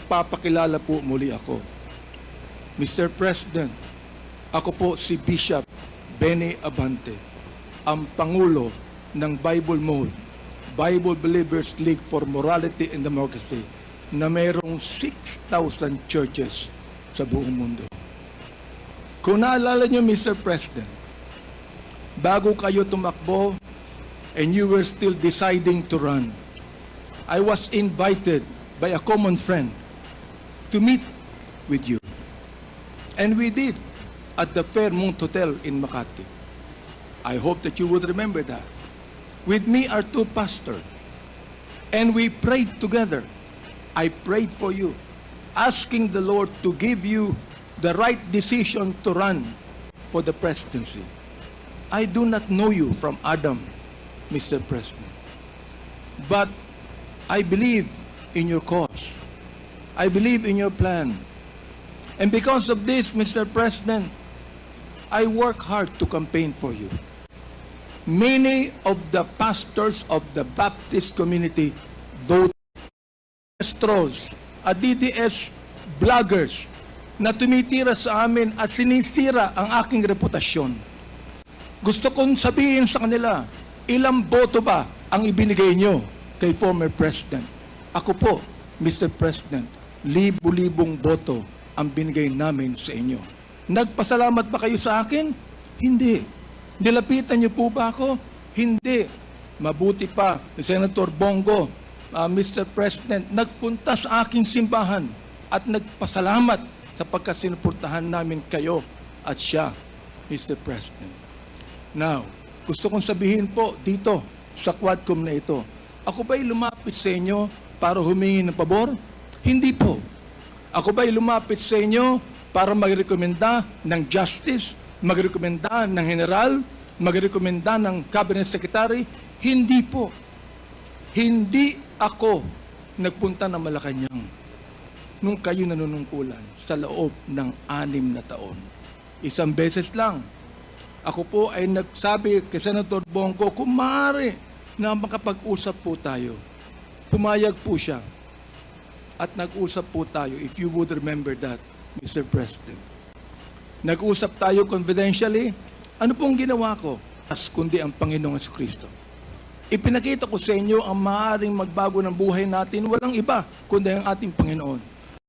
magpapakilala po muli ako. Mr. President, ako po si Bishop Benny Abante, ang Pangulo ng Bible Mode, Bible Believers League for Morality and Democracy, na mayroong 6,000 churches sa buong mundo. Kung naalala niyo, Mr. President, bago kayo tumakbo and you were still deciding to run, I was invited by a common friend to meet with you. And we did at the Fairmont Hotel in Makati. I hope that you would remember that. With me are two pastors. And we prayed together. I prayed for you, asking the Lord to give you the right decision to run for the presidency. I do not know you from Adam, Mr. President. But I believe in your cause. I believe in your plan. And because of this, Mr. President, I work hard to campaign for you. Many of the pastors of the Baptist community vote Astros at DDS vloggers na tumitira sa amin at sinisira ang aking reputasyon. Gusto kong sabihin sa kanila, ilang boto ba ang ibinigay nyo kay former President? Ako po, Mr. President, libu-libong boto ang binigay namin sa inyo. Nagpasalamat ba kayo sa akin? Hindi. Nilapitan niyo po ba ako? Hindi. Mabuti pa, Senator Bongo, Mr. President, nagpunta sa aking simbahan at nagpasalamat sapagkat sinuportahan namin kayo at siya, Mr. President. Now, gusto kong sabihin po dito sa Quadcom na ito, ako ba'y lumapit sa inyo para humingi ng pabor? Hindi po. Ako ba'y lumapit sa inyo para magrekomenda ng justice, magrekomenda ng general, magrekomenda ng cabinet secretary? Hindi po. Hindi ako nagpunta ng Malacanang nung kayo nanunungkulan sa loob ng 6 na taon. Isang beses lang. Ako po ay nagsabi kay Senator Bongo, kung maaari na makapag-usap po tayo. Pumayag po siya. At nag-usap po tayo, if you would remember that, Mr. President. Nag-usap tayo confidentially. Ano pong ginawa ko? Kundi ang Panginoong Kristo. Ipinakita ko sa inyo ang maaaring magbago ng buhay natin, walang iba kundi ang ating Panginoon.